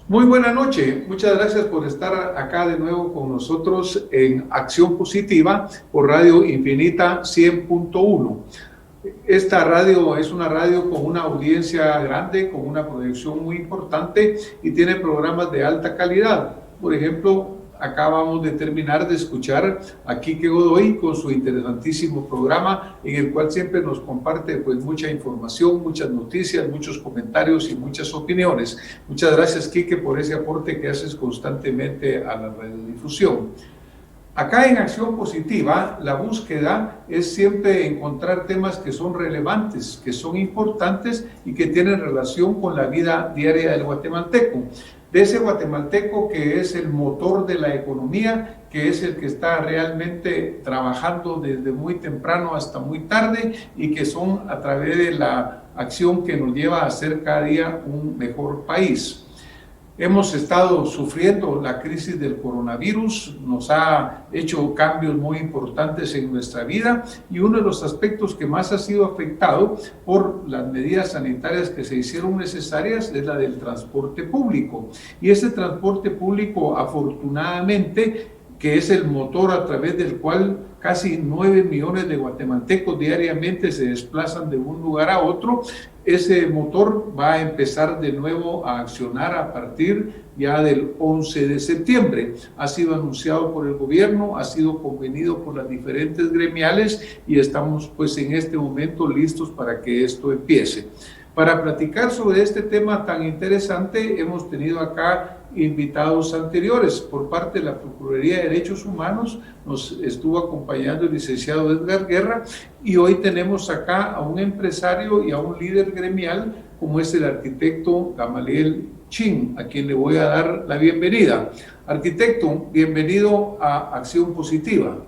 Muy buena noche, muchas gracias por estar acá de nuevo con nosotros en Acción Positiva por Radio Infinita 100.1. Esta radio es una radio con una audiencia grande, con una proyección muy importante y tiene programas de alta calidad. Por ejemplo, acabamos de terminar de escuchar a Quique Godoy con su interesantísimo programa en el cual siempre nos comparte pues mucha información, muchas noticias, muchos comentarios y muchas opiniones. Muchas gracias, Quique, por ese aporte que haces constantemente a la radiodifusión. Acá en Acción Positiva, la búsqueda es siempre encontrar temas que son relevantes, que son importantes y que tienen relación con la vida diaria del guatemalteco. De ese guatemalteco que es el motor de la economía, que es el que está realmente trabajando desde muy temprano hasta muy tarde y que son a través de la acción que nos lleva a hacer cada día un mejor país. Hemos estado sufriendo la crisis del coronavirus, nos ha hecho cambios muy importantes en nuestra vida y uno de los aspectos que más ha sido afectado por las medidas sanitarias que se hicieron necesarias es la del transporte público. Y ese transporte público, afortunadamente, que es el motor a través del cual casi 9 millones de guatemaltecos diariamente se desplazan de un lugar a otro, ese motor va a empezar de nuevo a accionar a partir ya del 11 de septiembre. Ha sido anunciado por el gobierno, ha sido convenido por las diferentes gremiales y estamos pues en este momento listos para que esto empiece. Para platicar sobre este tema tan interesante hemos tenido acá invitados anteriores. Por parte de la Procuraduría de Derechos Humanos nos estuvo acompañando el licenciado Edgar Guerra y hoy tenemos acá a un empresario y a un líder gremial como es el arquitecto Gamaliel Chin, a quien le voy a dar la bienvenida. Arquitecto, bienvenido a Acción Positiva.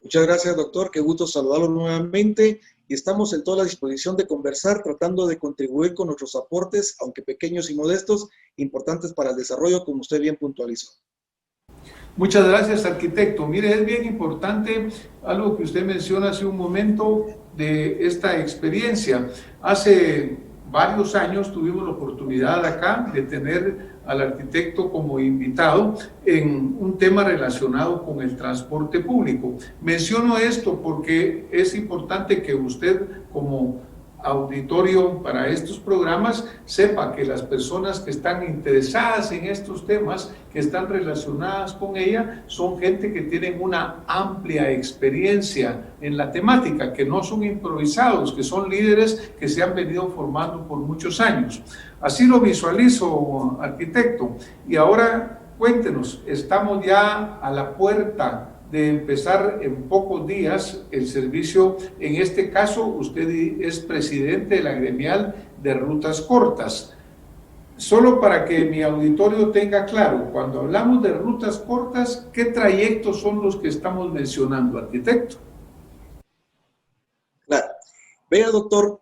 Muchas gracias, doctor. Qué gusto saludarlo nuevamente. Y estamos en toda la disposición de conversar, tratando de contribuir con nuestros aportes, aunque pequeños y modestos, importantes para el desarrollo, como usted bien puntualizó. Muchas gracias, arquitecto. Mire, es bien importante algo que usted menciona hace un momento de esta experiencia. Hace varios años tuvimos la oportunidad acá de tener al arquitecto como invitado en un tema relacionado con el transporte público. Menciono esto porque es importante que usted como auditorio para estos programas sepa que las personas que están interesadas en estos temas, que están relacionadas con ella, son gente que tienen una amplia experiencia en la temática, que no son improvisados, que son líderes que se han venido formando por muchos años. Así lo visualizo, arquitecto. Y ahora cuéntenos, estamos ya a la puerta de empezar en pocos días el servicio. En este caso, usted es presidente de la gremial de rutas cortas. Solo para que mi auditorio tenga claro, cuando hablamos de rutas cortas, ¿qué trayectos son los que estamos mencionando, arquitecto? Claro. Vea, doctor,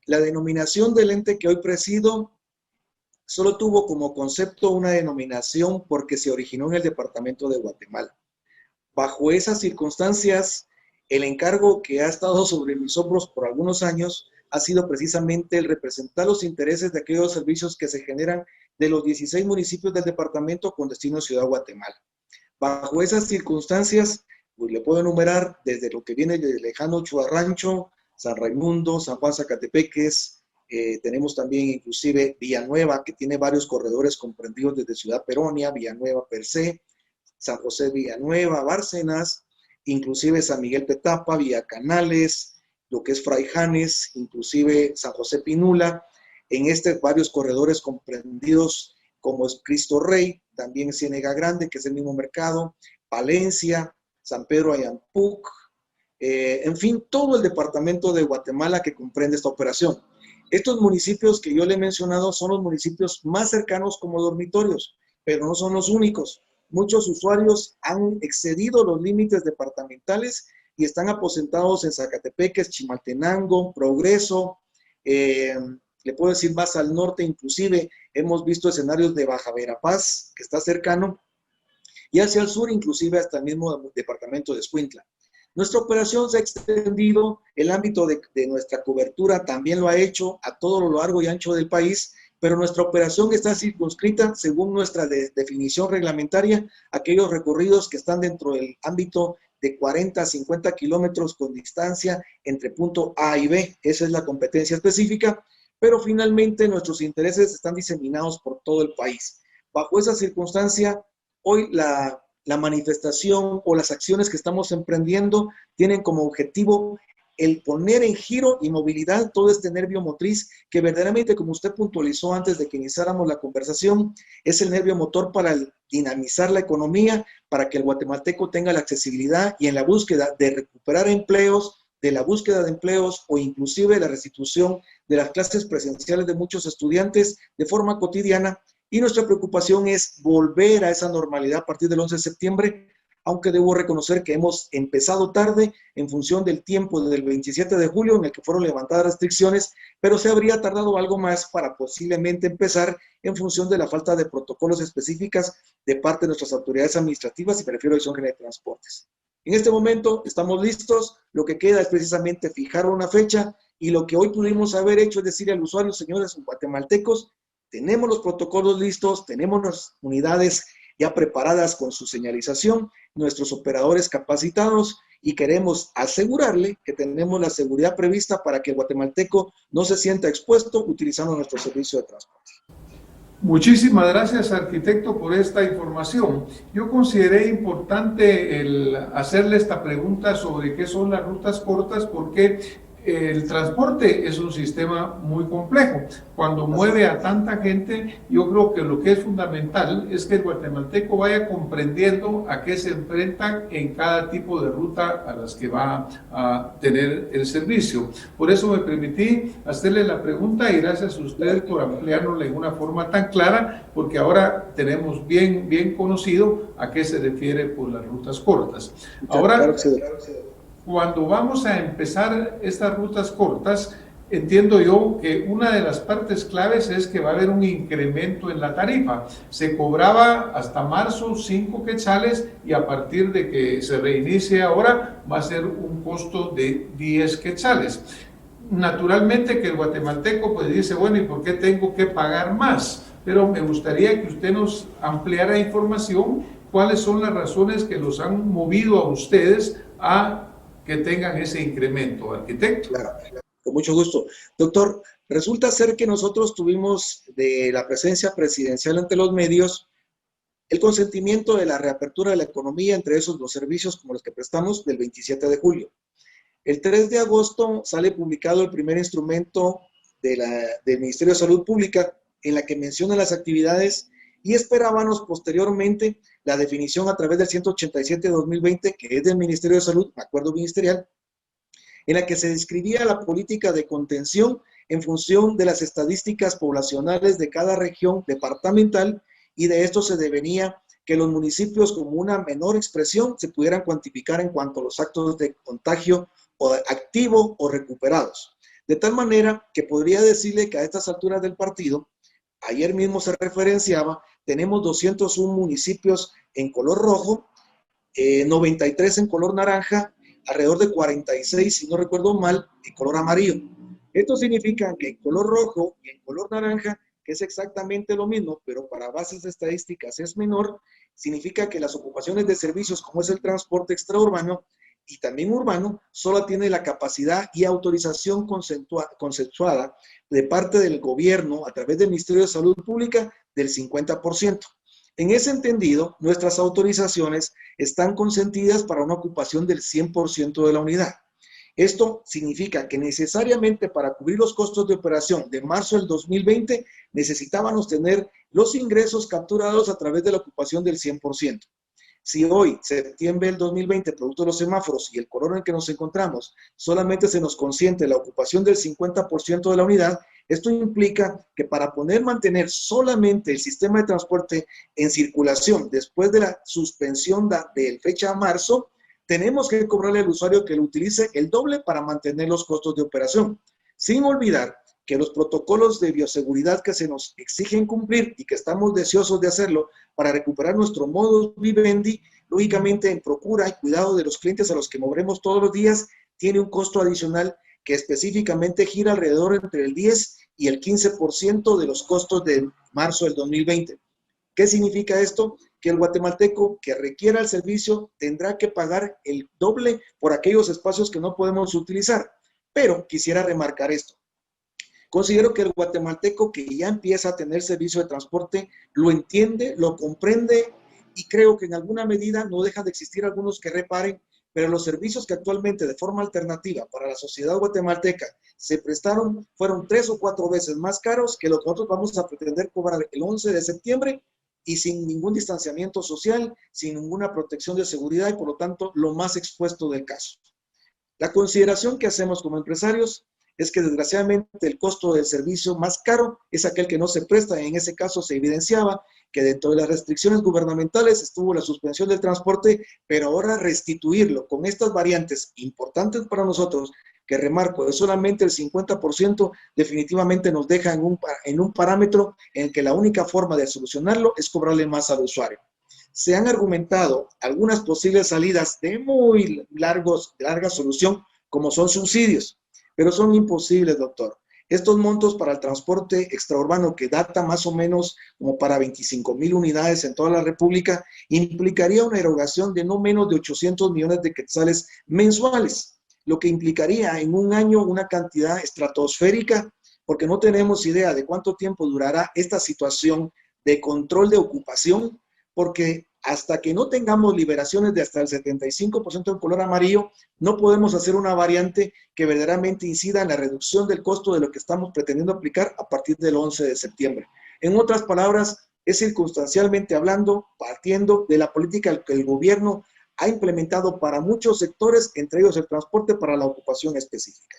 la denominación del ente que hoy presido solo tuvo como concepto una denominación porque se originó en el departamento de Guatemala. Bajo esas circunstancias, el encargo que ha estado sobre mis hombros por algunos años ha sido precisamente el representar los intereses de aquellos servicios que se generan de los 16 municipios del departamento con destino a Ciudad Guatemala. Bajo esas circunstancias, pues le puedo enumerar desde lo que viene de lejano Chuarrancho, San Raimundo, San Juan Zacatepeques, tenemos también inclusive Villanueva, que tiene varios corredores comprendidos desde Ciudad Peronia, Villanueva per se, San José Villanueva, Bárcenas, inclusive San Miguel Petapa, Villacanales, lo que es Fraijanes, inclusive San José Pinula, en varios corredores comprendidos como es Cristo Rey, también Ciénega Grande, que es el mismo mercado, Palencia, San Pedro Ayampuc, en fin, todo el departamento de Guatemala que comprende esta operación. Estos municipios que yo le he mencionado son los municipios más cercanos como dormitorios, pero no son los únicos. Muchos usuarios han excedido los límites departamentales y están aposentados en Zacatepeques, Chimaltenango, Progreso, le puedo decir más al norte, inclusive hemos visto escenarios de Baja Verapaz, que está cercano, y hacia el sur, inclusive hasta el mismo departamento de Escuintla. Nuestra operación se ha extendido, el ámbito de nuestra cobertura también lo ha hecho a todo lo largo y ancho del país, pero nuestra operación está circunscrita, según nuestra definición reglamentaria, a aquellos recorridos que están dentro del ámbito de 40 a 50 kilómetros con distancia entre punto A y B. Esa es la competencia específica, pero finalmente nuestros intereses están diseminados por todo el país. Bajo esa circunstancia, hoy la manifestación o las acciones que estamos emprendiendo tienen como objetivo el poner en giro y movilidad todo este nervio motriz que verdaderamente, como usted puntualizó antes de que iniciáramos la conversación, es el nervio motor para dinamizar la economía, para que el guatemalteco tenga la accesibilidad y en la búsqueda de recuperar empleos, de la búsqueda de empleos o inclusive la restitución de las clases presenciales de muchos estudiantes de forma cotidiana. Y nuestra preocupación es volver a esa normalidad a partir del 11 de septiembre, aunque debo reconocer que hemos empezado tarde en función del tiempo del 27 de julio en el que fueron levantadas restricciones, pero se habría tardado algo más para posiblemente empezar en función de la falta de protocolos específicas de parte de nuestras autoridades administrativas, y me refiero a Dirección General de Transportes. En este momento estamos listos, lo que queda es precisamente fijar una fecha y lo que hoy pudimos haber hecho es decirle al usuario, señores guatemaltecos, tenemos los protocolos listos, tenemos las unidades ya preparadas con su señalización, nuestros operadores capacitados y queremos asegurarle que tenemos la seguridad prevista para que el guatemalteco no se sienta expuesto utilizando nuestro servicio de transporte. Muchísimas gracias, arquitecto, por esta información. Yo consideré importante el hacerle esta pregunta sobre qué son las rutas cortas porque el transporte es un sistema muy complejo. Cuando mueve a tanta gente, yo creo que lo que es fundamental es que el guatemalteco vaya comprendiendo a qué se enfrenta en cada tipo de ruta a las que va a tener el servicio. Por eso me permití hacerle la pregunta y gracias a usted por ampliárnosla en una forma tan clara, porque ahora tenemos bien conocido a qué se refiere por las rutas cortas. Ahora, cuando vamos a empezar estas rutas cortas, entiendo yo que una de las partes claves es que va a haber un incremento en la tarifa. Se cobraba hasta marzo 5 quetzales y a partir de que se reinicie ahora va a ser un costo de 10 quetzales. Naturalmente que el guatemalteco pues dice, bueno, ¿y por qué tengo que pagar más? Pero me gustaría que usted nos ampliara información, cuáles son las razones que los han movido a ustedes a que tengan ese incremento, arquitecto. Claro, con mucho gusto. Doctor, resulta ser que nosotros tuvimos de la presencia presidencial ante los medios el consentimiento de la reapertura de la economía, entre esos los servicios como los que prestamos, del 27 de julio. El 3 de agosto sale publicado el primer instrumento del Ministerio de Salud Pública en la que menciona las actividades y esperábamos posteriormente la definición a través del 187 de 2020, que es del Ministerio de Salud, acuerdo ministerial, en la que se describía la política de contención en función de las estadísticas poblacionales de cada región departamental y de esto se devenía que los municipios como una menor expresión se pudieran cuantificar en cuanto a los actos de contagio o activo o recuperados. De tal manera que podría decirle que a estas alturas del partido, ayer mismo se referenciaba, tenemos 201 municipios en color rojo, 93 en color naranja, alrededor de 46, si no recuerdo mal, en color amarillo. Esto significa que en color rojo y en color naranja, que es exactamente lo mismo, pero para bases estadísticas es menor, significa que las ocupaciones de servicios como es el transporte extraurbano y también urbano, solo tiene la capacidad y autorización consensuada de parte del gobierno a través del Ministerio de Salud Pública del 50%. En ese entendido, nuestras autorizaciones están consentidas para una ocupación del 100% de la unidad. Esto significa que necesariamente para cubrir los costos de operación de marzo del 2020 necesitábamos tener los ingresos capturados a través de la ocupación del 100%. Si hoy, septiembre del 2020, producto de los semáforos y el color en el que nos encontramos, solamente se nos consiente la ocupación del 50% de la unidad, esto implica que para poder mantener solamente el sistema de transporte en circulación después de la suspensión de fecha marzo, tenemos que cobrarle al usuario que lo utilice el doble para mantener los costos de operación, sin olvidar que los protocolos de bioseguridad que se nos exigen cumplir y que estamos deseosos de hacerlo para recuperar nuestro modus vivendi, lógicamente en procura y cuidado de los clientes a los que moveremos todos los días, tiene un costo adicional que específicamente gira alrededor entre el 10 y el 15% de los costos de marzo del 2020. ¿Qué significa esto? Que el guatemalteco que requiera el servicio tendrá que pagar el doble por aquellos espacios que no podemos utilizar. Pero quisiera remarcar esto. Considero que el guatemalteco que ya empieza a tener servicio de transporte lo entiende, lo comprende y creo que en alguna medida no dejan de existir algunos que reparen, pero los servicios que actualmente de forma alternativa para la sociedad guatemalteca se prestaron fueron 3 o 4 veces más caros que lo que nosotros vamos a pretender cobrar el 11 de septiembre y sin ningún distanciamiento social, sin ninguna protección de seguridad y por lo tanto lo más expuesto del caso. La consideración que hacemos como empresarios es que desgraciadamente el costo del servicio más caro es aquel que no se presta. En ese caso se evidenciaba que dentro de las restricciones gubernamentales estuvo la suspensión del transporte, pero ahora restituirlo con estas variantes importantes para nosotros, que remarco, es solamente el 50%, definitivamente nos deja en un parámetro en el que la única forma de solucionarlo es cobrarle más al usuario. Se han argumentado algunas posibles salidas de muy larga solución, como son subsidios, pero son imposibles, doctor. Estos montos para el transporte extraurbano, que data más o menos como para 25,000 unidades en toda la República, implicaría una erogación de no menos de 800 millones de quetzales mensuales, lo que implicaría en un año una cantidad estratosférica, porque no tenemos idea de cuánto tiempo durará esta situación de control de ocupación, porque hasta que no tengamos liberaciones de hasta el 75% en color amarillo, no podemos hacer una variante que verdaderamente incida en la reducción del costo de lo que estamos pretendiendo aplicar a partir del 11 de septiembre. En otras palabras, es circunstancialmente hablando, partiendo de la política que el gobierno ha implementado para muchos sectores, entre ellos el transporte para la ocupación específica.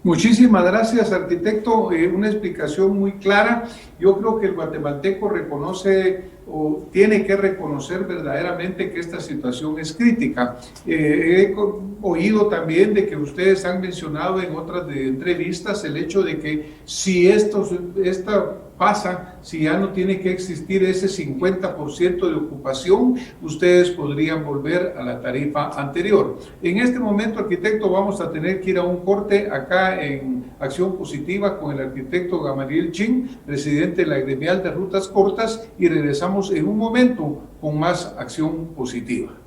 Muchísimas gracias, arquitecto. Una explicación muy clara. Yo creo que el guatemalteco reconoce o tiene que reconocer verdaderamente que esta situación es crítica. He oído también de que ustedes han mencionado en otras entrevistas el hecho de que si esta pasa, si ya no tiene que existir ese 50% de ocupación, ustedes podrían volver a la tarifa anterior. En este momento, arquitecto, vamos a tener que ir a un corte acá en Acción Positiva con el arquitecto Gamaliel Chin, presidente de la Gremial de Rutas Cortas, y regresamos en un momento con más Acción Positiva.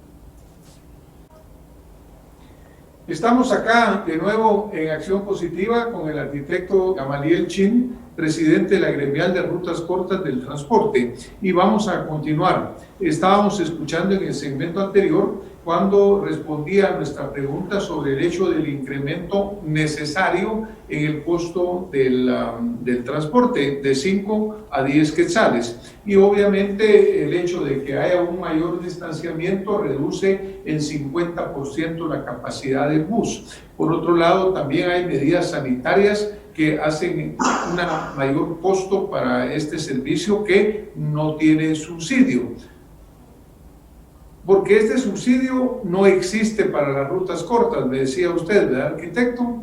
Estamos acá de nuevo en Acción Positiva con el arquitecto Gamaliel Chin, presidente de la Gremial de Rutas Cortas del Transporte, y vamos a continuar. Estábamos escuchando en el segmento anterior cuando respondía a nuestra pregunta sobre el hecho del incremento necesario en el costo del transporte de 5 a 10 quetzales. Y obviamente el hecho de que haya un mayor distanciamiento reduce en 50% la capacidad del bus. Por otro lado, también hay medidas sanitarias que hacen un mayor costo para este servicio que no tiene subsidio. Porque este subsidio no existe para las rutas cortas, me decía usted, ¿verdad, arquitecto?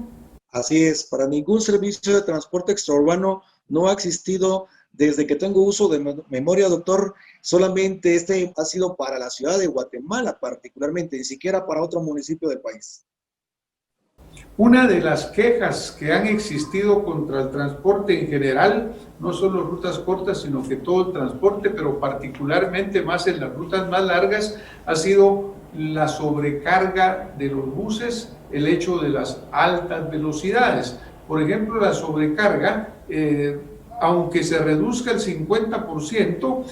Así es, para ningún servicio de transporte extraurbano no ha existido desde que tengo uso de memoria, doctor. Solamente este ha sido para la ciudad de Guatemala particularmente, ni siquiera para otro municipio del país. Una de las quejas que han existido contra el transporte en general, no solo rutas cortas, sino que todo el transporte, pero particularmente más en las rutas más largas, ha sido la sobrecarga de los buses, el hecho de las altas velocidades. Por ejemplo, la sobrecarga, aunque se reduzca el 50%,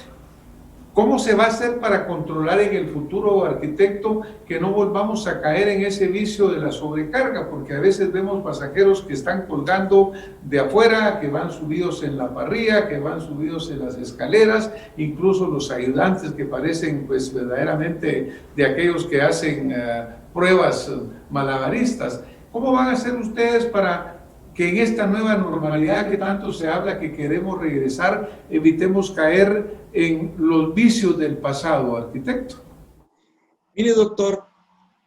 ¿cómo se va a hacer para controlar en el futuro, arquitecto, que no volvamos a caer en ese vicio de la sobrecarga? Porque a veces vemos pasajeros que están colgando de afuera, que van subidos en la parrilla, que van subidos en las escaleras, incluso los ayudantes que parecen pues verdaderamente de aquellos que hacen pruebas malabaristas. ¿Cómo van a hacer ustedes para que en esta nueva normalidad que tanto se habla que queremos regresar, evitemos caer en los vicios del pasado, arquitecto? Mire, doctor,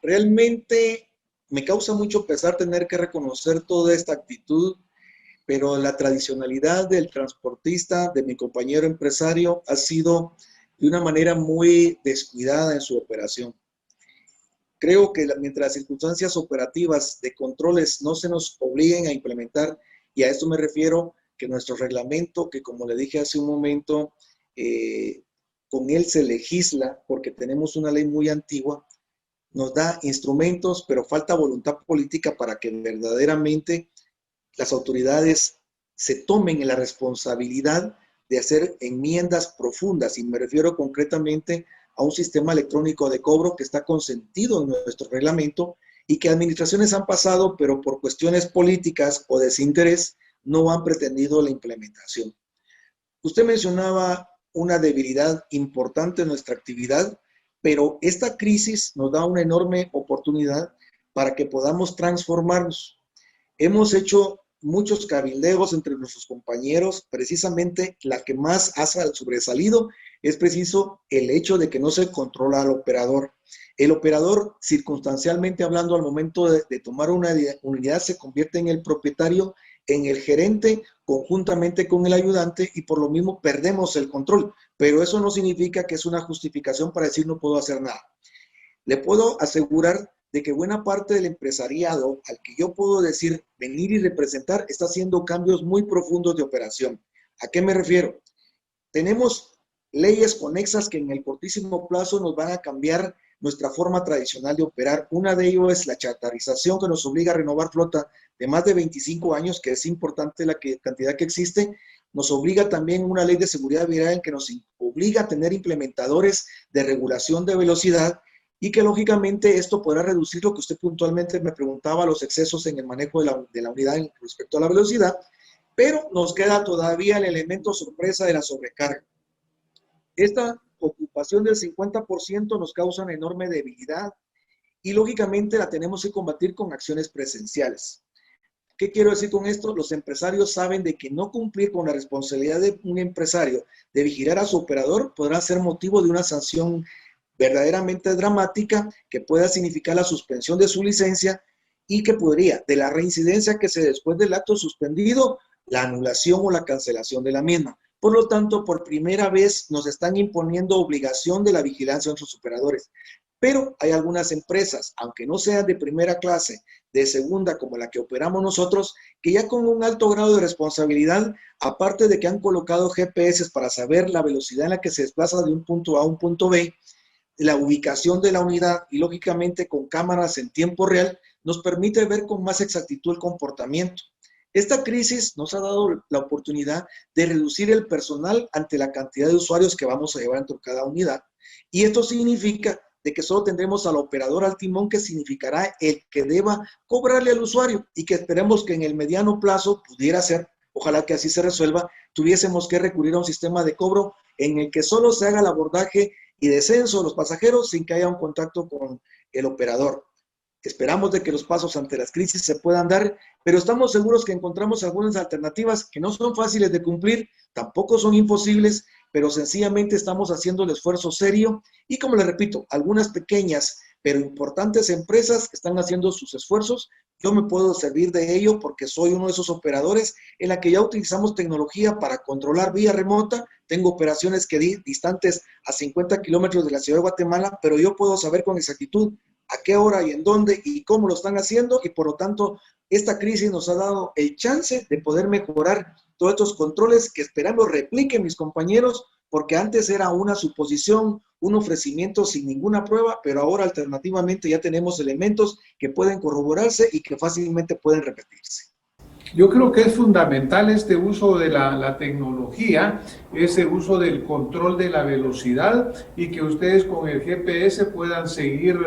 realmente me causa mucho pesar tener que reconocer toda esta actitud, pero la tradicionalidad del transportista, de mi compañero empresario, ha sido de una manera muy descuidada en su operación. Creo que mientras las circunstancias operativas de controles no se nos obliguen a implementar, y a esto me refiero, que nuestro reglamento, que como le dije hace un momento, con él se legisla porque tenemos una ley muy antigua, nos da instrumentos, pero falta voluntad política para que verdaderamente las autoridades se tomen en la responsabilidad de hacer enmiendas profundas, y me refiero concretamente a un sistema electrónico de cobro que está consentido en nuestro reglamento y que administraciones han pasado, pero por cuestiones políticas o desinterés no han pretendido la implementación. Usted mencionaba una debilidad importante en nuestra actividad, pero esta crisis nos da una enorme oportunidad para que podamos transformarnos. Hemos hecho muchos cabildeos entre nuestros compañeros, precisamente la que más ha sobresalido es preciso el hecho de que no se controla al operador. El operador, circunstancialmente hablando, al momento de tomar una unidad, se convierte en el propietario, en el gerente, conjuntamente con el ayudante, y por lo mismo perdemos el control. Pero eso no significa que es una justificación para decir no puedo hacer nada. Le puedo asegurar de que buena parte del empresariado al que yo puedo decir venir y representar está haciendo cambios muy profundos de operación. ¿A qué me refiero? Tenemos leyes conexas que en el cortísimo plazo nos van a cambiar nuestra forma tradicional de operar. Una de ellas es la chartarización, que nos obliga a renovar flota de más de 25 años, que es importante la cantidad que existe. Nos obliga también una ley de seguridad vial en que nos obliga a tener implementadores de regulación de velocidad, y que lógicamente esto podrá reducir lo que usted puntualmente me preguntaba, los excesos en el manejo de la unidad respecto a la velocidad, pero nos queda todavía el elemento sorpresa de la sobrecarga. Esta ocupación del 50% nos causa una enorme debilidad y lógicamente la tenemos que combatir con acciones presenciales. ¿Qué quiero decir con esto? Los empresarios saben de que no cumplir con la responsabilidad de un empresario de vigilar a su operador podrá ser motivo de una sanción verdaderamente dramática que pueda significar la suspensión de su licencia, y que podría, de la reincidencia que se después del acto suspendido, la anulación o la cancelación de la misma. Por lo tanto, por primera vez nos están imponiendo obligación de la vigilancia de nuestros operadores. Pero hay algunas empresas, aunque no sean de primera clase, de segunda como la que operamos nosotros, que ya con un alto grado de responsabilidad, aparte de que han colocado GPS para saber la velocidad en la que se desplaza de un punto A a un punto B, la ubicación de la unidad, y lógicamente con cámaras en tiempo real, nos permite ver con más exactitud el comportamiento. Esta crisis nos ha dado la oportunidad de reducir el personal ante la cantidad de usuarios que vamos a llevar dentro de cada unidad, y esto significa de que solo tendremos al operador al timón, que significará el que deba cobrarle al usuario, y que esperemos que en el mediano plazo pudiera ser, ojalá que así se resuelva, tuviésemos que recurrir a un sistema de cobro en el que solo se haga el abordaje y descenso de los pasajeros sin que haya un contacto con el operador. Esperamos de que los pasos ante las crisis se puedan dar, pero estamos seguros que encontramos algunas alternativas que no son fáciles de cumplir, tampoco son imposibles, pero sencillamente estamos haciendo el esfuerzo serio, y como les repito, algunas pequeñas pero importantes empresas están haciendo sus esfuerzos. Yo me puedo servir de ello porque soy uno de esos operadores en la que ya utilizamos tecnología para controlar vía remota. Tengo operaciones que distantes a 50 kilómetros de la ciudad de Guatemala, pero yo puedo saber con exactitud a qué hora y en dónde y cómo lo están haciendo, y por lo tanto esta crisis nos ha dado el chance de poder mejorar todos estos controles que esperamos repliquen mis compañeros, porque antes era una suposición, un ofrecimiento sin ninguna prueba, pero ahora alternativamente ya tenemos elementos que pueden corroborarse y que fácilmente pueden repetirse. Yo creo que es fundamental este uso de la tecnología, ese uso del control de la velocidad, y que ustedes con el GPS puedan seguir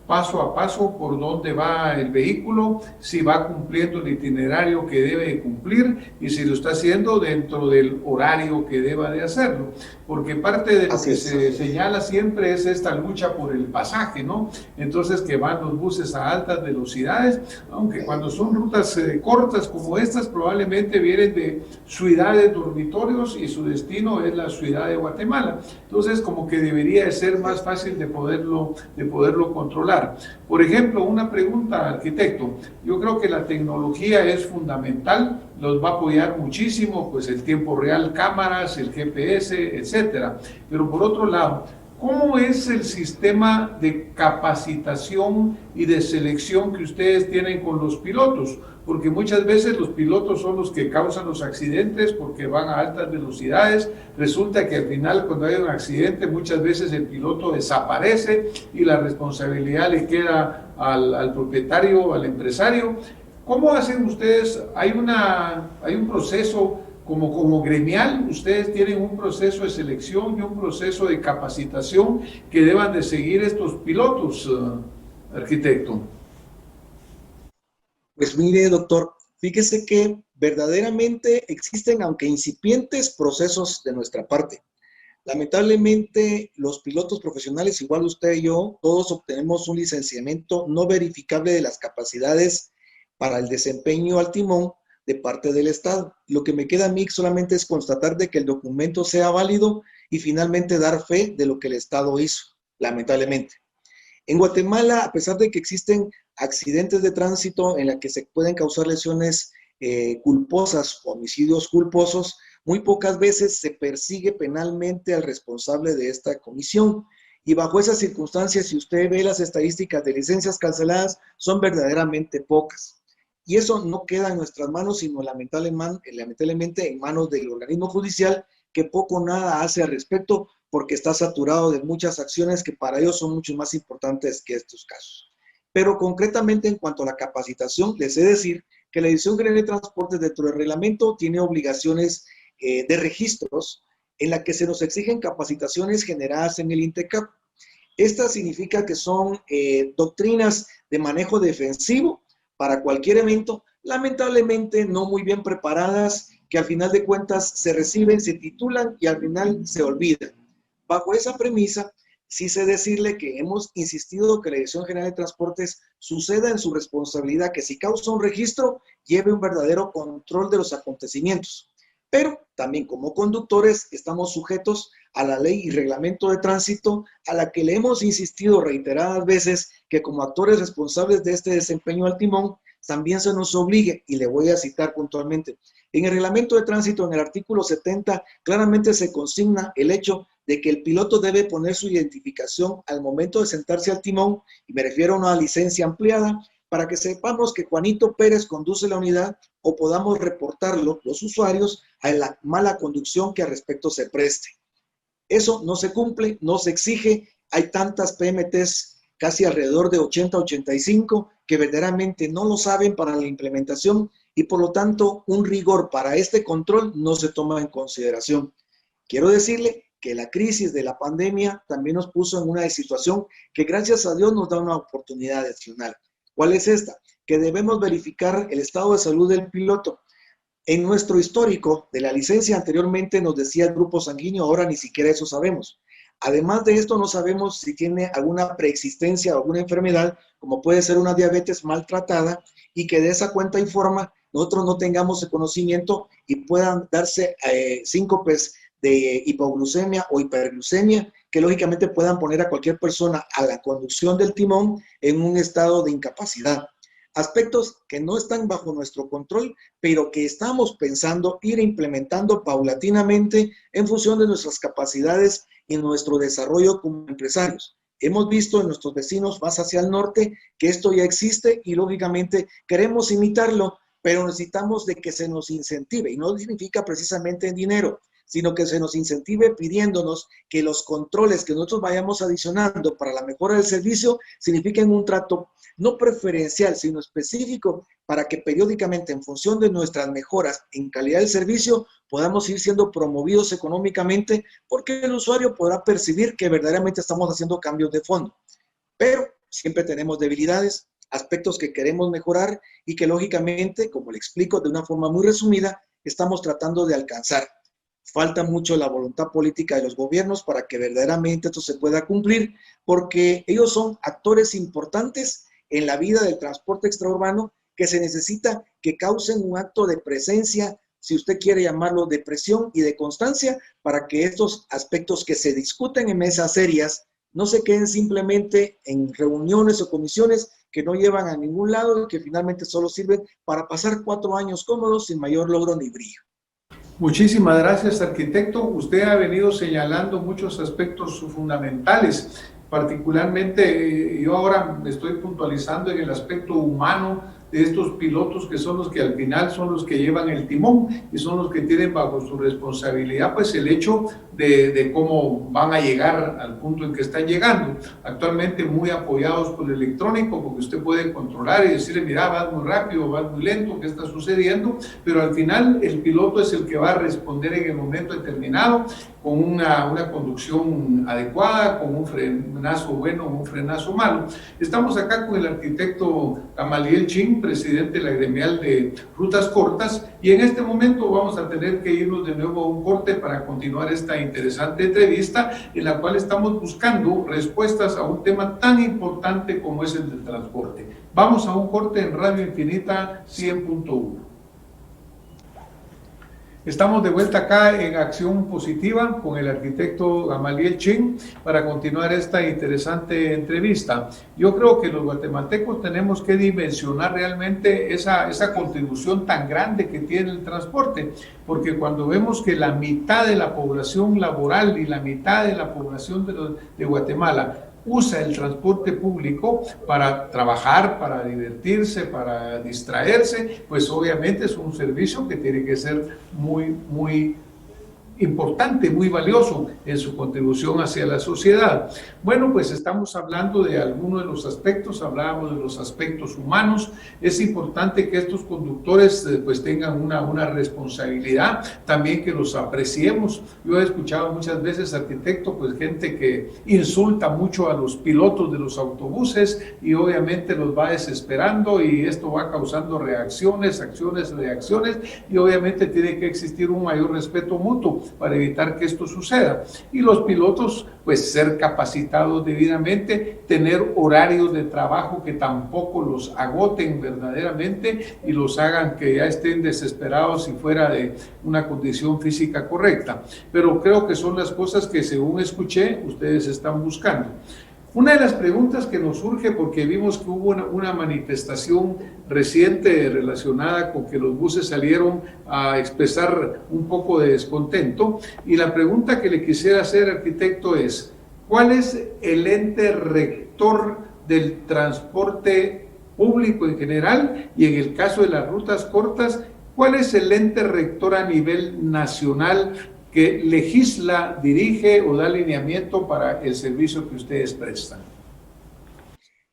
paso a paso por dónde va el vehículo, si va cumpliendo el itinerario que debe cumplir y si lo está haciendo dentro del horario que deba de hacerlo. Porque parte de lo que se señala siempre es esta lucha por el pasaje, ¿no? Entonces, que van los buses a altas velocidades, aunque cuando son rutas cortas como estas, probablemente vienen de ciudades dormitorios y su destino es la ciudad de Guatemala. Entonces, como que debería de ser más fácil de poderlo controlar. Por ejemplo, una pregunta, arquitecto. Yo creo que la tecnología es fundamental, los va a apoyar muchísimo, pues el tiempo real, cámaras, el GPS, etcétera. Pero por otro lado, ¿Cómo es el sistema de capacitación y de selección que ustedes tienen con los pilotos? Porque muchas veces los pilotos son los que causan los accidentes porque van a altas velocidades. Resulta que al final, cuando hay un accidente, muchas veces el piloto desaparece y la responsabilidad le queda al propietario, al empresario. ¿Cómo hacen ustedes? ¿Hay un proceso como gremial? ¿Ustedes tienen un proceso de selección y un proceso de capacitación que deban de seguir estos pilotos, arquitecto? Pues mire, doctor, fíjese que verdaderamente existen, aunque incipientes, procesos de nuestra parte. Lamentablemente, los pilotos profesionales, igual usted y yo, todos obtenemos un licenciamiento no verificable de las capacidades para el desempeño al timón de parte del Estado. Lo que me queda a mí solamente es constatar de que el documento sea válido y finalmente dar fe de lo que el Estado hizo, lamentablemente. En Guatemala, a pesar de que existen accidentes de tránsito en los que se pueden causar lesiones culposas, homicidios culposos, muy pocas veces se persigue penalmente al responsable de esta comisión. Y bajo esas circunstancias, si usted ve las estadísticas de licencias canceladas, son verdaderamente pocas. Y eso no queda en nuestras manos, sino lamentablemente en manos del organismo judicial, que poco o nada hace al respecto, porque está saturado de muchas acciones que para ellos son mucho más importantes que estos casos. Pero concretamente en cuanto a la capacitación, les he de decir que la Dirección General de Transportes dentro del reglamento tiene obligaciones de registros en la que se nos exigen capacitaciones generadas en el INTECAP. Esta significa que son doctrinas de manejo defensivo para cualquier evento, lamentablemente no muy bien preparadas, que al final de cuentas se reciben, se titulan y al final se olvidan. Bajo esa premisa, sí sé decirle que hemos insistido que la Dirección General de Transportes suceda en su responsabilidad, que si causa un registro, lleve un verdadero control de los acontecimientos. Pero también como conductores estamos sujetos a la ley y reglamento de tránsito, a la que le hemos insistido reiteradas veces que como actores responsables de este desempeño al timón, también se nos obligue, y le voy a citar puntualmente. En el reglamento de tránsito, en el artículo 70, claramente se consigna el hecho de que el piloto debe poner su identificación al momento de sentarse al timón, y me refiero a una licencia ampliada, para que sepamos que Juanito Pérez conduce la unidad o podamos reportarlo los usuarios a la mala conducción que al respecto se preste. Eso no se cumple, no se exige. Hay tantas PMTs, casi alrededor de 80, 85, que verdaderamente no lo saben para la implementación y por lo tanto un rigor para este control no se toma en consideración. Quiero decirle que la crisis de la pandemia también nos puso en una situación que gracias a Dios nos da una oportunidad adicional. ¿Cuál es esta? Que debemos verificar el estado de salud del piloto. En nuestro histórico de la licencia anteriormente nos decía el grupo sanguíneo, ahora ni siquiera eso sabemos. Además de esto, no sabemos si tiene alguna preexistencia o alguna enfermedad, como puede ser una diabetes maltratada, y que de esa cuenta informa, nosotros no tengamos el conocimiento y puedan darse síncopes de hipoglucemia o hiperglucemia, que lógicamente puedan poner a cualquier persona a la conducción del timón en un estado de incapacidad. Aspectos que no están bajo nuestro control, pero que estamos pensando ir implementando paulatinamente en función de nuestras capacidades y nuestro desarrollo como empresarios. Hemos visto en nuestros vecinos más hacia el norte que esto ya existe y lógicamente queremos imitarlo, pero necesitamos de que se nos incentive, y no significa precisamente en dinero, sino que se nos incentive pidiéndonos que los controles que nosotros vayamos adicionando para la mejora del servicio signifiquen un trato no preferencial, sino específico, para que periódicamente, en función de nuestras mejoras en calidad del servicio, podamos ir siendo promovidos económicamente, porque el usuario podrá percibir que verdaderamente estamos haciendo cambios de fondo. Pero siempre tenemos debilidades, aspectos que queremos mejorar y que lógicamente, como le explico de una forma muy resumida, estamos tratando de alcanzar. Falta mucho la voluntad política de los gobiernos para que verdaderamente esto se pueda cumplir, porque ellos son actores importantes en la vida del transporte extraurbano, que se necesita que causen un acto de presencia, si usted quiere llamarlo de presión y de constancia, para que estos aspectos que se discuten en mesas serias no se queden simplemente en reuniones o comisiones que no llevan a ningún lado y que finalmente solo sirven para pasar 4 años cómodos sin mayor logro ni brillo. Muchísimas gracias, arquitecto. Usted ha venido señalando muchos aspectos fundamentales. Particularmente, yo ahora me estoy puntualizando en el aspecto humano de estos pilotos que son los que al final son los que llevan el timón y son los que tienen bajo su responsabilidad pues el hecho de cómo van a llegar al punto en que están llegando. Actualmente muy apoyados por el electrónico, porque usted puede controlar y decirle, mira, vas muy rápido, vas muy lento, ¿qué está sucediendo? Pero al final el piloto es el que va a responder en el momento determinado con una conducción adecuada, con un frenazo bueno o un frenazo malo. Estamos acá con el arquitecto Gamaliel Chin, presidente de la gremial de rutas cortas, y en este momento vamos a tener que irnos de nuevo a un corte para continuar esta interesante entrevista en la cual estamos buscando respuestas a un tema tan importante como es el del transporte. Vamos a un corte en Radio Infinita 100.1. Estamos de vuelta acá en Acción Positiva con el arquitecto Gamaliel Chin para continuar esta interesante entrevista. Yo creo que los guatemaltecos tenemos que dimensionar realmente esa contribución tan grande que tiene el transporte, porque cuando vemos que la mitad de la población laboral y la mitad de la población de Guatemala usa el transporte público para trabajar, para divertirse, para distraerse, pues obviamente es un servicio que tiene que ser muy importante, muy valioso en su contribución hacia la sociedad. Bueno, pues estamos hablando de algunos de los aspectos, hablábamos de los aspectos humanos. Es importante que estos conductores pues tengan una responsabilidad, también que los apreciemos. Yo he escuchado muchas veces, arquitecto, pues gente que insulta mucho a los pilotos de los autobuses y obviamente los va desesperando y esto va causando reacciones, acciones, reacciones, y obviamente tiene que existir un mayor respeto mutuo para evitar que esto suceda. Y los pilotos, pues ser capacitados debidamente, tener horarios de trabajo que tampoco los agoten verdaderamente y los hagan que ya estén desesperados y fuera de una condición física correcta. Pero creo que son las cosas que, según escuché, ustedes están buscando. Una de las preguntas que nos surge, porque vimos que hubo una manifestación reciente relacionada con que los buses salieron a expresar un poco de descontento, y la pregunta que le quisiera hacer, arquitecto, es: ¿cuál es el ente rector del transporte público en general y en el caso de las rutas cortas, cuál es el ente rector a nivel nacional que legisla, dirige o da lineamiento para el servicio que ustedes prestan?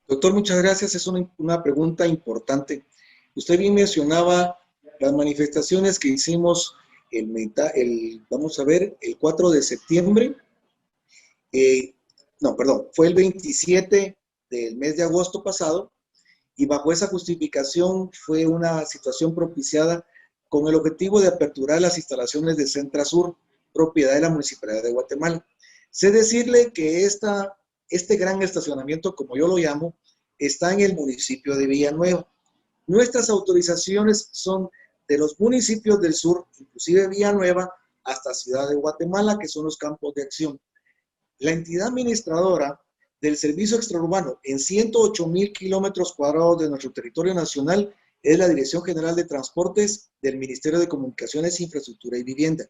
Doctor, muchas gracias. Es una pregunta importante. Usted bien mencionaba las manifestaciones que hicimos vamos a ver, el 4 de septiembre. Fue el 27 del mes de agosto pasado, y bajo esa justificación fue una situación propiciada con el objetivo de aperturar las instalaciones de Centrasur, propiedad de la Municipalidad de Guatemala. Sé decirle que este gran estacionamiento, como yo lo llamo, está en el municipio de Villanueva. Nuestras autorizaciones son de los municipios del sur, inclusive Villanueva, hasta Ciudad de Guatemala, que son los campos de acción. La entidad administradora del servicio extraurbano en 108,000 kilómetros cuadrados de nuestro territorio nacional es la Dirección General de Transportes del Ministerio de Comunicaciones, Infraestructura y Vivienda.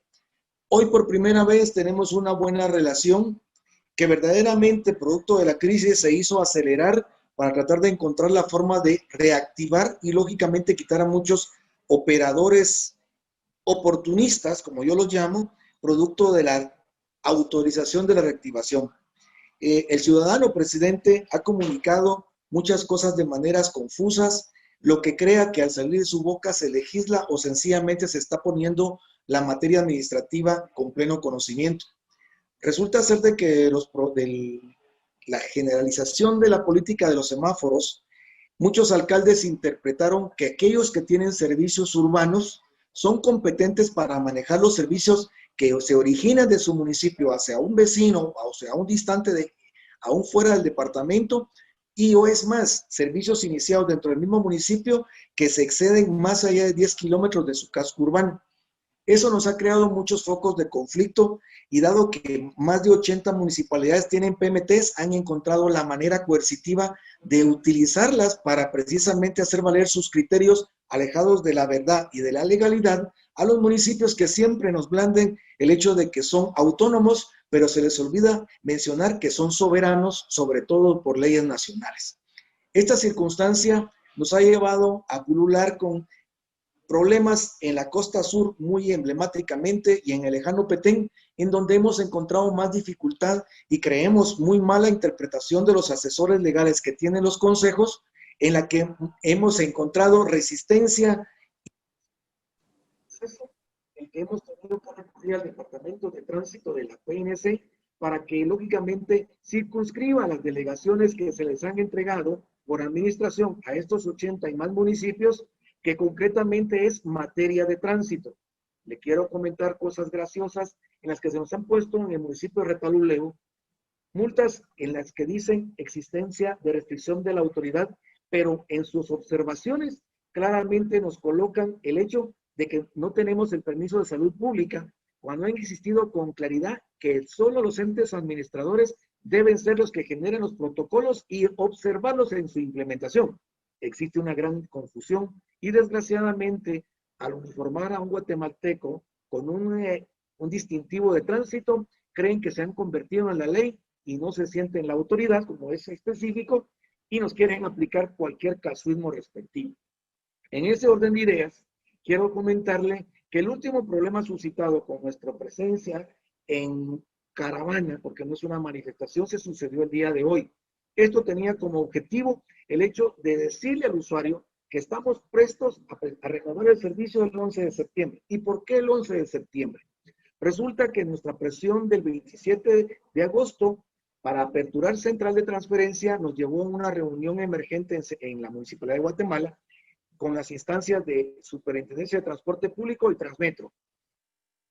Hoy por primera vez tenemos una buena relación que verdaderamente, producto de la crisis, se hizo acelerar para tratar de encontrar la forma de reactivar y lógicamente quitar a muchos operadores oportunistas, como yo los llamo, producto de la autorización de la reactivación. El ciudadano presidente ha comunicado muchas cosas de maneras confusas, lo que crea que al salir de su boca se legisla o sencillamente se está poniendo la materia administrativa con pleno conocimiento. Resulta ser de que la generalización de la política de los semáforos, muchos alcaldes interpretaron que aquellos que tienen servicios urbanos son competentes para manejar los servicios que se originan de su municipio hacia un vecino, o sea, a un distante aún fuera del departamento, o es más, servicios iniciados dentro del mismo municipio que se exceden más allá de 10 kilómetros de su casco urbano. Eso nos ha creado muchos focos de conflicto, y dado que más de 80 municipalidades tienen PMTs, han encontrado la manera coercitiva de utilizarlas para precisamente hacer valer sus criterios alejados de la verdad y de la legalidad a los municipios que siempre nos blanden el hecho de que son autónomos, pero se les olvida mencionar que son soberanos, sobre todo por leyes nacionales. Esta circunstancia nos ha llevado a pulular con problemas en la costa sur muy emblemáticamente y en el lejano Petén, en donde hemos encontrado más dificultad y creemos muy mala interpretación de los asesores legales que tienen los consejos, en la que hemos encontrado resistencia el que hemos tenido que recurrir al Departamento de Tránsito de la PNC para que lógicamente circunscriba las delegaciones que se les han entregado por administración a estos 80 y más municipios, que concretamente es materia de tránsito. Le quiero comentar cosas graciosas en las que se nos han puesto en el municipio de Retaluleu, multas en las que dicen existencia de restricción de la autoridad, pero en sus observaciones claramente nos colocan el hecho de que no tenemos el permiso de salud pública, cuando han existido con claridad que solo los entes administradores deben ser los que generen los protocolos y observarlos en su implementación. Existe una gran confusión y desgraciadamente al uniformar a un guatemalteco con un distintivo de tránsito, creen que se han convertido en la ley y no se sienten la autoridad, como es específico, y nos quieren aplicar cualquier casuismo respectivo. En ese orden de ideas, quiero comentarle que el último problema suscitado con nuestra presencia en caravana, porque no es una manifestación, se sucedió el día de hoy. Esto tenía como objetivo el hecho de decirle al usuario que estamos prestos a renovar el servicio el 11 de septiembre. ¿Y por qué el 11 de septiembre? Resulta que nuestra presión del 27 de agosto para aperturar central de transferencia nos llevó a una reunión emergente en la Municipalidad de Guatemala con las instancias de Superintendencia de Transporte Público y Transmetro.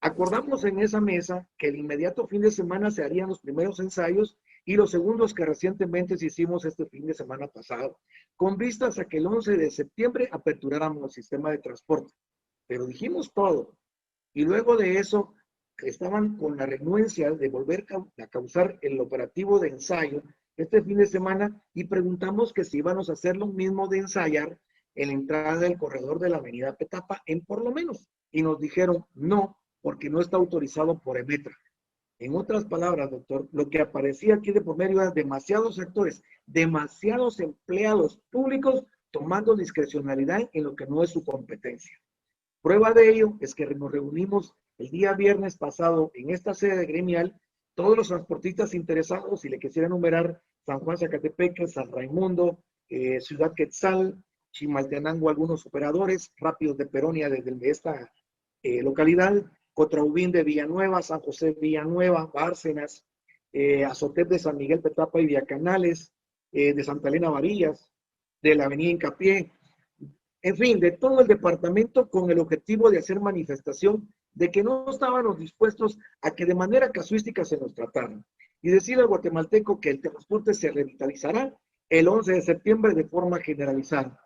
Acordamos en esa mesa que el inmediato fin de semana se harían los primeros ensayos y los segundos que recientemente hicimos este fin de semana pasado, con vistas a que el 11 de septiembre aperturáramos el sistema de transporte. Pero dijimos todo, y luego de eso estaban con la renuencia de volver a causar el operativo de ensayo este fin de semana y preguntamos que si íbamos a hacer lo mismo de ensayar en la entrada del corredor de la avenida Petapa, en por lo menos. Y nos dijeron no, porque no está autorizado por EMETRA. En otras palabras, doctor, lo que aparecía aquí de por medio eran demasiados actores, demasiados empleados públicos tomando discrecionalidad en lo que no es su competencia. Prueba de ello es que nos reunimos el día viernes pasado en esta sede gremial, todos los transportistas interesados, si le quisiera enumerar, San Juan Zacatepeque, San Raimundo, Ciudad Quetzal, Chimaltenango, algunos operadores, Rápidos de Peronia desde esta localidad, Cotraubín de Villanueva, San José de Villanueva, Bárcenas, Azotep de San Miguel Petapa y Villacanales, de Santa Elena Varillas, de la Avenida Hincapié, en fin, de todo el departamento con el objetivo de hacer manifestación de que no estábamos dispuestos a que de manera casuística se nos trataran y decir al guatemalteco que el transporte se revitalizará el 11 de septiembre de forma generalizada.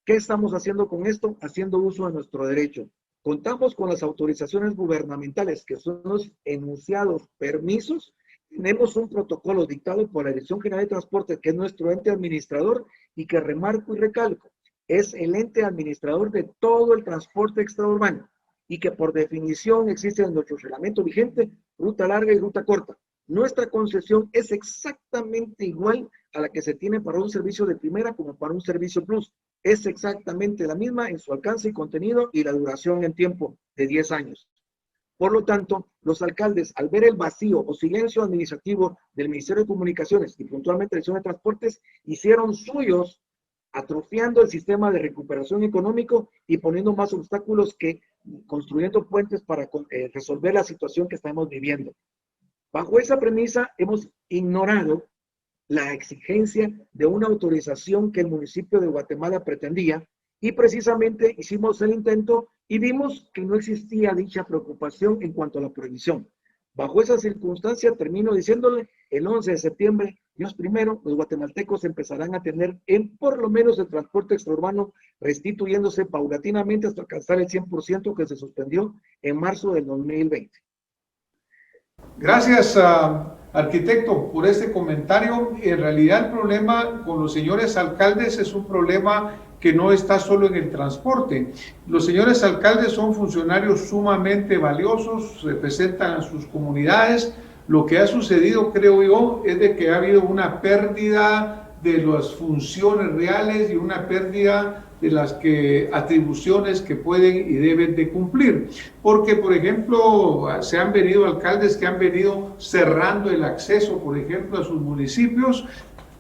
¿Qué estamos haciendo con esto? Haciendo uso de nuestro derecho. Contamos con las autorizaciones gubernamentales, que son los enunciados permisos. Tenemos un protocolo dictado por la Dirección General de Transporte, que es nuestro ente administrador y que remarco y recalco, es el ente administrador de todo el transporte extraurbano y que por definición existe en nuestro reglamento vigente ruta larga y ruta corta. Nuestra concesión es exactamente igual a la que se tiene para un servicio de primera como para un servicio plus. Es exactamente la misma en su alcance y contenido y la duración en tiempo de 10 años. Por lo tanto, los alcaldes, al ver el vacío o silencio administrativo del Ministerio de Comunicaciones y puntualmente Dirección de Transportes, hicieron suyos, atrofiando el sistema de recuperación económico y poniendo más obstáculos que construyendo puentes para resolver la situación que estamos viviendo. Bajo esa premisa, hemos ignorado la exigencia de una autorización que el municipio de Guatemala pretendía y precisamente hicimos el intento y vimos que no existía dicha preocupación en cuanto a la prohibición. Bajo esa circunstancia, termino diciéndole, el 11 de septiembre, Dios primero, los guatemaltecos empezarán a tener por lo menos el transporte extraurbano restituyéndose paulatinamente hasta alcanzar el 100% que se suspendió en marzo del 2020. Gracias, Arquitecto, por este comentario, en realidad el problema con los señores alcaldes es un problema que no está solo en el transporte. Los señores alcaldes son funcionarios sumamente valiosos, representan a sus comunidades. Lo que ha sucedido, creo yo, es de que ha habido una pérdida de las funciones reales y una pérdida de las atribuciones que pueden y deben de cumplir. Porque, por ejemplo, se han venido alcaldes que han venido cerrando el acceso, por ejemplo, a sus municipios,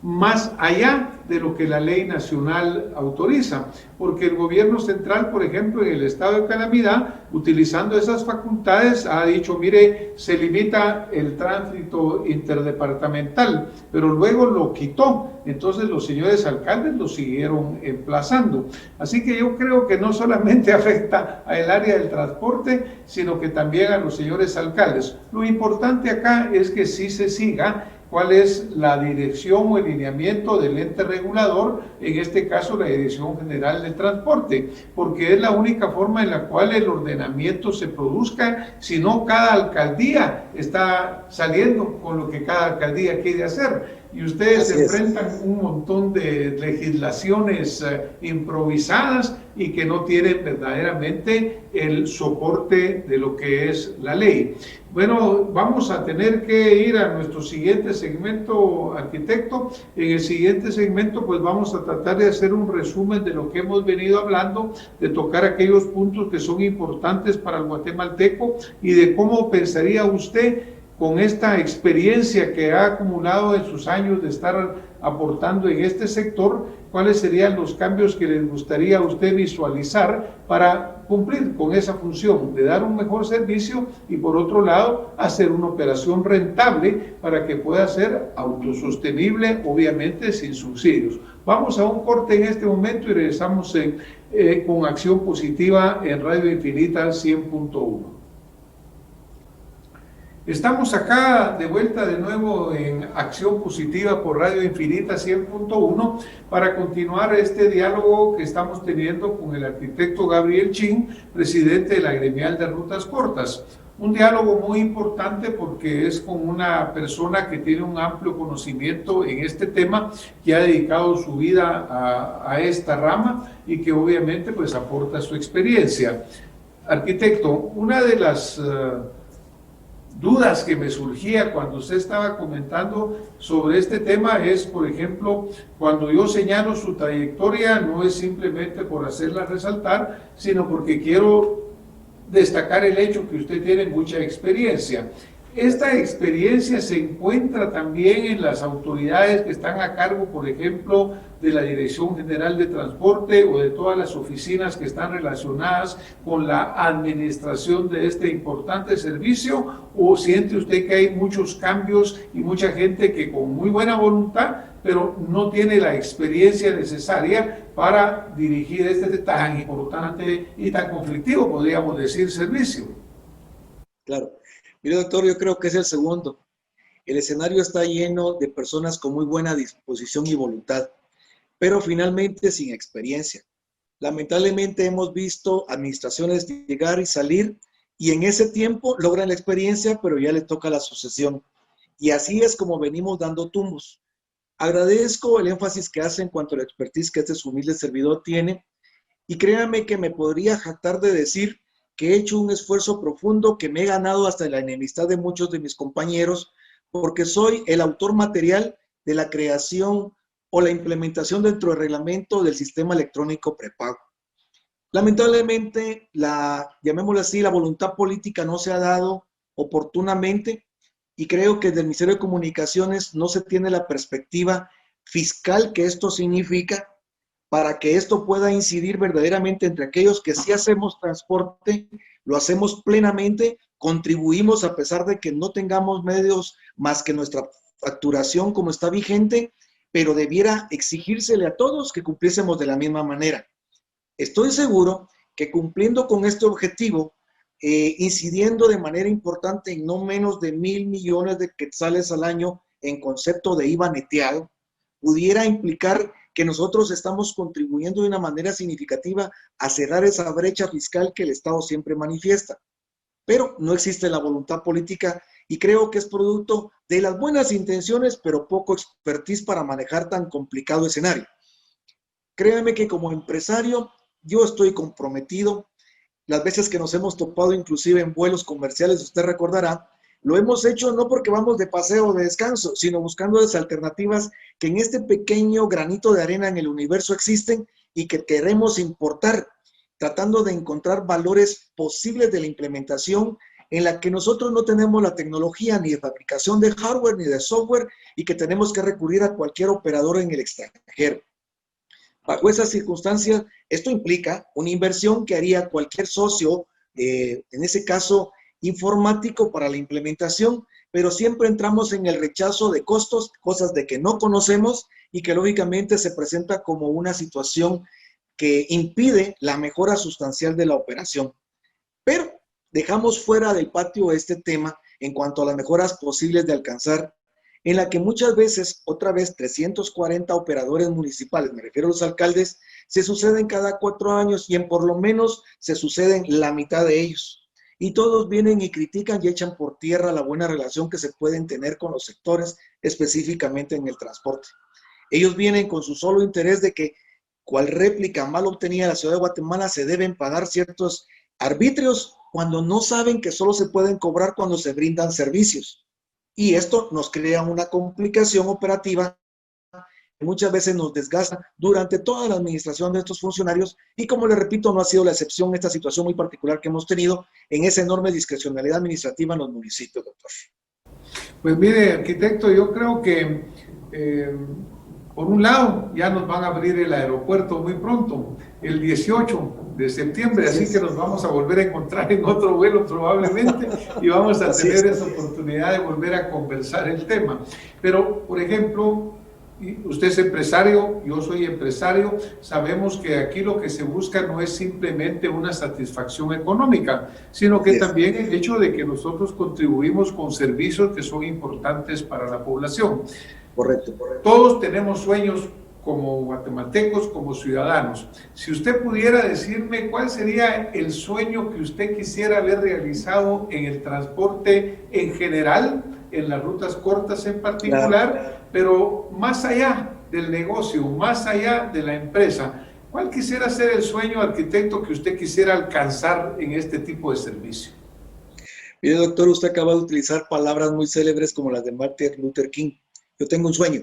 más allá de lo que la ley nacional autoriza, porque el gobierno central, por ejemplo, en el estado de calamidad, utilizando esas facultades, ha dicho, mire, se limita el tránsito interdepartamental, pero luego lo quitó. Entonces los señores alcaldes lo siguieron emplazando. Así que yo creo que no solamente afecta al área del transporte, sino que también a los señores alcaldes. Lo importante acá es que sí se siga cuál es la dirección o el lineamiento del ente regulador, en este caso la Dirección General del Transporte, porque es la única forma en la cual el ordenamiento se produzca, si no cada alcaldía está saliendo con lo que cada alcaldía quiere hacer. Y ustedes se enfrentan un montón de legislaciones improvisadas y que no tienen verdaderamente el soporte de lo que es la ley. Bueno, vamos a tener que ir a nuestro siguiente segmento, arquitecto. En el siguiente segmento, pues vamos a tratar de hacer un resumen de lo que hemos venido hablando, de tocar aquellos puntos que son importantes para el guatemalteco y de cómo pensaría usted, con esta experiencia que ha acumulado en sus años de estar aportando en este sector, cuáles serían los cambios que les gustaría a usted visualizar para cumplir con esa función de dar un mejor servicio y, por otro lado, hacer una operación rentable para que pueda ser autosostenible, obviamente sin subsidios. Vamos a un corte en este momento y regresamos con Acción Positiva en Radio Infinita 100.1. Estamos acá de vuelta de nuevo en Acción Positiva por Radio Infinita 100.1 para continuar este diálogo que estamos teniendo con el arquitecto Gabriel Chin, presidente de la Gremial de Rutas Cortas. Un diálogo muy importante porque es con una persona que tiene un amplio conocimiento en este tema, que ha dedicado su vida a esta rama y que obviamente pues aporta su experiencia. Arquitecto, una de las dudas que me surgía cuando usted estaba comentando sobre este tema es, por ejemplo, cuando yo señalo su trayectoria, no es simplemente por hacerla resaltar, sino porque quiero destacar el hecho que usted tiene mucha experiencia. Esta experiencia se encuentra también en las autoridades que están a cargo, por ejemplo, de la Dirección General de Transporte o de todas las oficinas que están relacionadas con la administración de este importante servicio, o siente usted que hay muchos cambios y mucha gente que con muy buena voluntad, pero no tiene la experiencia necesaria para dirigir este tan importante y tan conflictivo, podríamos decir, servicio? Claro. Mire, doctor, yo creo que es el segundo. El escenario está lleno de personas con muy buena disposición y voluntad, pero finalmente sin experiencia. Lamentablemente hemos visto administraciones llegar y salir y en ese tiempo logran la experiencia, pero ya le toca la sucesión. Y así es como venimos dando tumbos. Agradezco el énfasis que hace en cuanto a la expertise que este su humilde servidor tiene y créanme que me podría jactar de decir que he hecho un esfuerzo profundo que me he ganado hasta la enemistad de muchos de mis compañeros porque soy el autor material de la creación o la implementación dentro del reglamento del sistema electrónico prepago. Lamentablemente, llamémoslo así, la voluntad política no se ha dado oportunamente y creo que desde el Ministerio de Comunicaciones no se tiene la perspectiva fiscal que esto significa para que esto pueda incidir verdaderamente entre aquellos que sí hacemos transporte, lo hacemos plenamente, contribuimos a pesar de que no tengamos medios más que nuestra facturación como está vigente, pero debiera exigírsele a todos que cumpliésemos de la misma manera. Estoy seguro que cumpliendo con este objetivo, incidiendo de manera importante en no menos de 1,000 millones de quetzales al año en concepto de IVA neteado, pudiera implicar que nosotros estamos contribuyendo de una manera significativa a cerrar esa brecha fiscal que el Estado siempre manifiesta. Pero no existe la voluntad política y creo que es producto de las buenas intenciones, pero poco expertise para manejar tan complicado escenario. Créanme que como empresario yo estoy comprometido. Las veces que nos hemos topado inclusive en vuelos comerciales, usted recordará, lo hemos hecho no porque vamos de paseo o de descanso, sino buscando las alternativas que en este pequeño granito de arena en el universo existen y que queremos importar, tratando de encontrar valores posibles de la implementación en la que nosotros no tenemos la tecnología ni de fabricación de hardware ni de software y que tenemos que recurrir a cualquier operador en el extranjero. Bajo esas circunstancias, esto implica una inversión que haría cualquier socio, en ese caso informático, para la implementación, pero siempre entramos en el rechazo de costos, cosas de que no conocemos y que lógicamente se presenta como una situación que impide la mejora sustancial de la operación. Pero dejamos fuera del patio este tema en cuanto a las mejoras posibles de alcanzar, en la que muchas veces, otra vez, 340 operadores municipales, me refiero a los alcaldes, se suceden cada 4 años y en por lo menos se suceden la mitad de ellos. Y todos vienen y critican y echan por tierra la buena relación que se pueden tener con los sectores, específicamente en el transporte. Ellos vienen con su solo interés de que, cual réplica mal obtenida de la ciudad de Guatemala, se deben pagar ciertos arbitrios cuando no saben que solo se pueden cobrar cuando se brindan servicios. Y esto nos crea una complicación operativa que muchas veces nos desgasta durante toda la administración de estos funcionarios y, como les repito, no ha sido la excepción esta situación muy particular que hemos tenido en esa enorme discrecionalidad administrativa en los municipios, doctor. Pues mire, arquitecto, yo creo que por un lado ya nos van a abrir el aeropuerto muy pronto, el 18 de septiembre, así que nos vamos a volver a encontrar en otro vuelo probablemente y vamos a tener esa oportunidad de volver a conversar el tema. Pero, por ejemplo, usted es empresario, yo soy empresario, sabemos que aquí lo que se busca no es simplemente una satisfacción económica, sino que también el hecho de que nosotros contribuimos con servicios que son importantes para la población. Correcto, correcto. Todos tenemos sueños como guatemaltecos, como ciudadanos. Si usted pudiera decirme cuál sería el sueño que usted quisiera ver realizado en el transporte en general, en las rutas cortas en particular, pero más allá del negocio, más allá de la empresa, ¿cuál quisiera ser el sueño, arquitecto, que usted quisiera alcanzar en este tipo de servicio? Mire, doctor, usted acaba de utilizar palabras muy célebres como las de Martin Luther King. Yo tengo un sueño.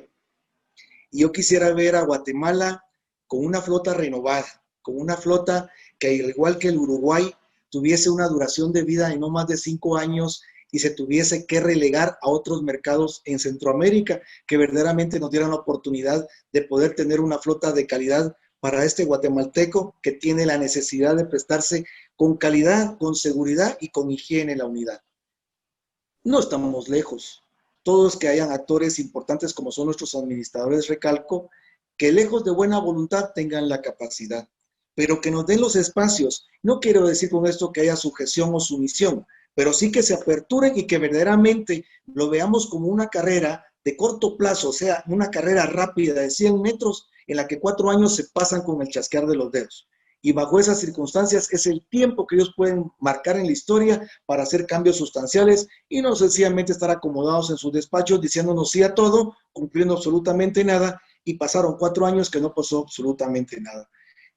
Y yo quisiera ver a Guatemala con una flota renovada, con una flota que, al igual que el Uruguay, tuviese una duración de vida de no más de 5 años y se tuviese que relegar a otros mercados en Centroamérica, que verdaderamente nos dieran la oportunidad de poder tener una flota de calidad para este guatemalteco que tiene la necesidad de prestarse con calidad, con seguridad y con higiene en la unidad. No estamos lejos. Todos que hayan actores importantes como son nuestros administradores, recalco, que lejos de buena voluntad tengan la capacidad, pero que nos den los espacios. No quiero decir con esto que haya sujeción o sumisión, pero sí que se aperturen y que verdaderamente lo veamos como una carrera de corto plazo, o sea, una carrera rápida de 100 metros en la que 4 años se pasan con el chasquear de los dedos. Y bajo esas circunstancias es el tiempo que ellos pueden marcar en la historia para hacer cambios sustanciales y no sencillamente estar acomodados en sus despachos diciéndonos sí a todo, cumpliendo absolutamente nada, y pasaron 4 años que no pasó absolutamente nada.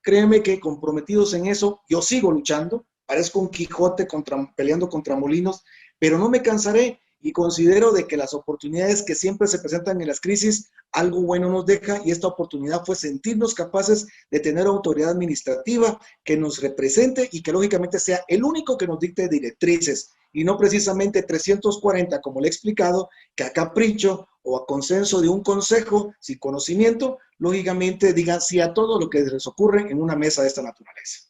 Créeme que comprometidos en eso, yo sigo luchando, parezco un Quijote peleando contra molinos, pero no me cansaré y considero de que las oportunidades que siempre se presentan en las crisis, algo bueno nos deja, y esta oportunidad fue sentirnos capaces de tener autoridad administrativa que nos represente y que lógicamente sea el único que nos dicte directrices y no precisamente 340, como le he explicado, que a capricho o a consenso de un consejo sin conocimiento, lógicamente digan sí a todo lo que les ocurre en una mesa de esta naturaleza.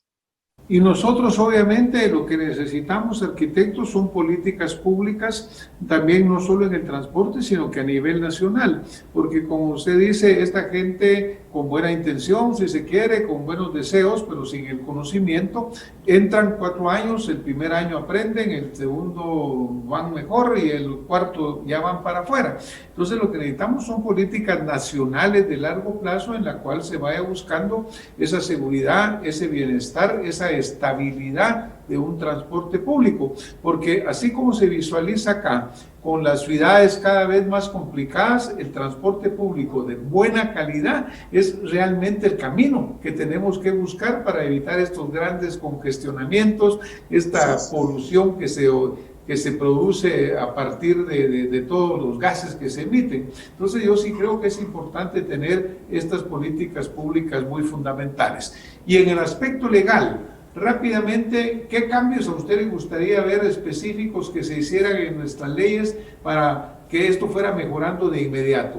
Y nosotros obviamente lo que necesitamos, arquitectos, son políticas públicas, también no solo en el transporte, sino que a nivel nacional, porque como usted dice, esta gente con buena intención, si se quiere, con buenos deseos, pero sin el conocimiento, entran 4 años, el primer año aprenden, el segundo van mejor y el cuarto ya van para afuera. Entonces lo que necesitamos son políticas nacionales de largo plazo en la cual se vaya buscando esa seguridad, ese bienestar, esa estabilidad de un transporte público, porque así como se visualiza acá, con las ciudades cada vez más complicadas, el transporte público de buena calidad es realmente el camino que tenemos que buscar para evitar estos grandes congestionamientos, esta polución que se produce a partir de todos los gases que se emiten. Entonces yo sí creo que es importante tener estas políticas públicas muy fundamentales. Y en el aspecto legal, rápidamente, ¿qué cambios a usted le gustaría ver específicos que se hicieran en nuestras leyes para que esto fuera mejorando de inmediato,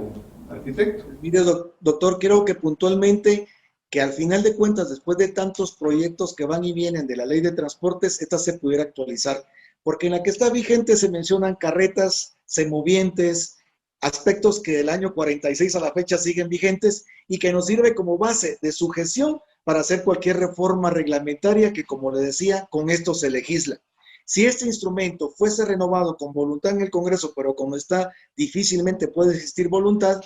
arquitecto? Mire, doctor, creo que puntualmente que al final de cuentas, después de tantos proyectos que van y vienen de la ley de transportes, esta se pudiera actualizar, porque en la que está vigente se mencionan carretas, semovientes, aspectos que del año 46 a la fecha siguen vigentes y que nos sirve como base de sujeción para hacer cualquier reforma reglamentaria que, como le decía, con esto se legisla. Si este instrumento fuese renovado con voluntad en el Congreso, pero como está, difícilmente puede existir voluntad,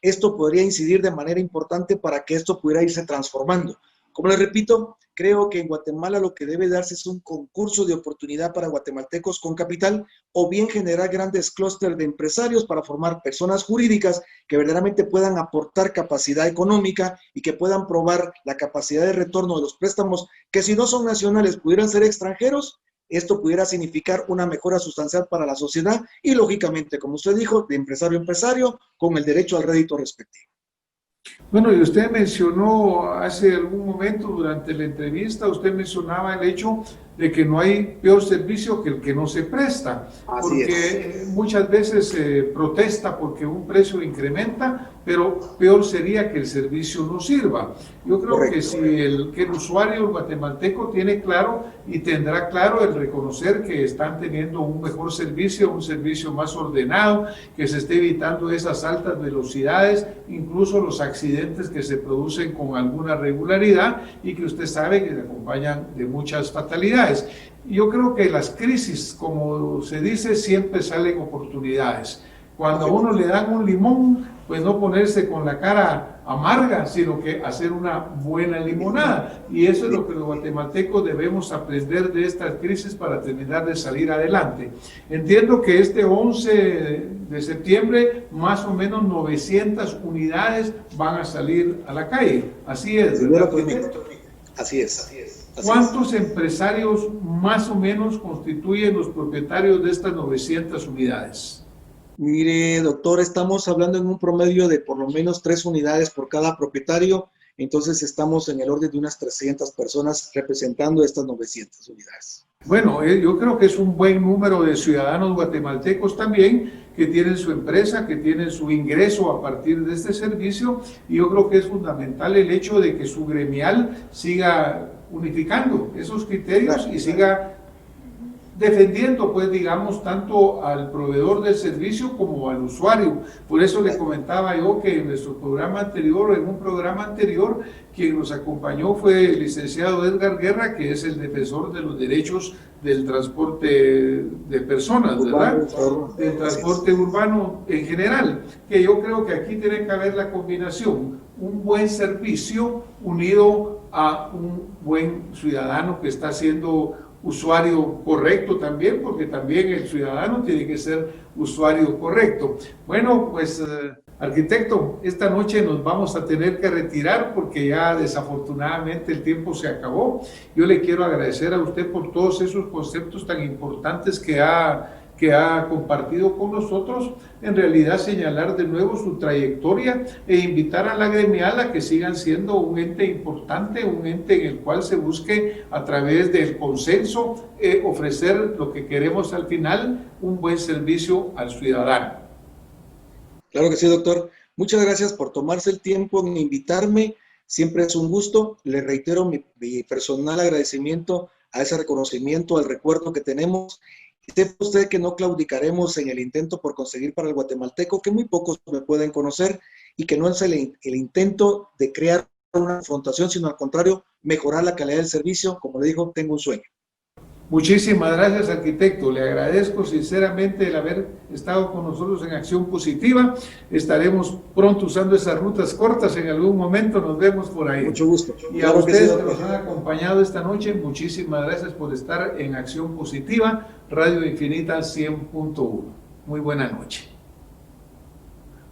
esto podría incidir de manera importante para que esto pudiera irse transformando. Como les repito, creo que en Guatemala lo que debe darse es un concurso de oportunidad para guatemaltecos con capital o bien generar grandes clústeres de empresarios para formar personas jurídicas que verdaderamente puedan aportar capacidad económica y que puedan probar la capacidad de retorno de los préstamos que si no son nacionales pudieran ser extranjeros. Esto pudiera significar una mejora sustancial para la sociedad y, lógicamente, como usted dijo, de empresario a empresario, con el derecho al rédito respectivo. Bueno, y usted mencionó hace algún momento durante la entrevista, usted mencionaba el hecho de que no hay peor servicio que el que no se presta, porque muchas veces se protesta porque un precio incrementa, pero peor sería que el servicio no sirva. Yo creo que si el usuario guatemalteco tiene claro y tendrá claro el reconocer que están teniendo un mejor servicio, un servicio más ordenado, que se esté evitando esas altas velocidades, incluso los accidentes que se producen con alguna regularidad y que usted sabe que se acompañan de muchas fatalidades. Yo creo que las crisis, como se dice, siempre salen oportunidades. Cuando a uno le dan un limón, pues no ponerse con la cara amarga, sino que hacer una buena limonada. Y eso es lo que los guatemaltecos debemos aprender de estas crisis para terminar de salir adelante. Entiendo que este 11 de septiembre, más o menos 900 unidades van a salir a la calle. Así es, ¿verdad? Así es. ¿Cuántos empresarios más o menos constituyen los propietarios de estas 900 unidades? Mire, doctor, estamos hablando en un promedio de por lo menos 3 unidades por cada propietario, entonces estamos en el orden de unas 300 personas representando estas 900 unidades. Bueno, yo creo que es un buen número de ciudadanos guatemaltecos también que tienen su empresa, que tienen su ingreso a partir de este servicio, y yo creo que es fundamental el hecho de que su gremial siga unificando esos criterios y siga defendiendo, pues, digamos, tanto al proveedor del servicio como al usuario. Por eso le comentaba yo que en nuestro programa anterior, en un programa anterior, quien nos acompañó fue el licenciado Edgar Guerra, que es el defensor de los derechos del transporte de personas, ¿verdad? Del transporte urbano en general, que yo creo que aquí tiene que haber la combinación, un buen servicio unido a un buen ciudadano que está siendo usuario correcto también, porque también el ciudadano tiene que ser usuario correcto. Bueno, pues arquitecto, esta noche nos vamos a tener que retirar porque ya desafortunadamente el tiempo se acabó. Yo le quiero agradecer a usted por todos esos conceptos tan importantes que ha compartido con nosotros, en realidad señalar de nuevo su trayectoria e invitar a la gremial a que sigan siendo un ente importante, un ente en el cual se busque a través del consenso ofrecer lo que queremos al final, un buen servicio al ciudadano. Claro que sí, doctor. Muchas gracias por tomarse el tiempo de invitarme. Siempre es un gusto. Le reitero mi personal agradecimiento a ese reconocimiento, al recuerdo que tenemos. Sepa usted que no claudicaremos en el intento por conseguir para el guatemalteco, que muy pocos me pueden conocer, y que no es el intento de crear una confrontación, sino al contrario, mejorar la calidad del servicio. Como le digo, tengo un sueño. Muchísimas gracias, arquitecto. Le agradezco sinceramente el haber estado con nosotros en Acción Positiva. Estaremos pronto usando esas rutas cortas. En algún momento nos vemos por ahí. Mucho gusto. Y a ustedes que nos han acompañado esta noche, muchísimas gracias por estar en Acción Positiva, Radio Infinita 100.1. Muy buena noche.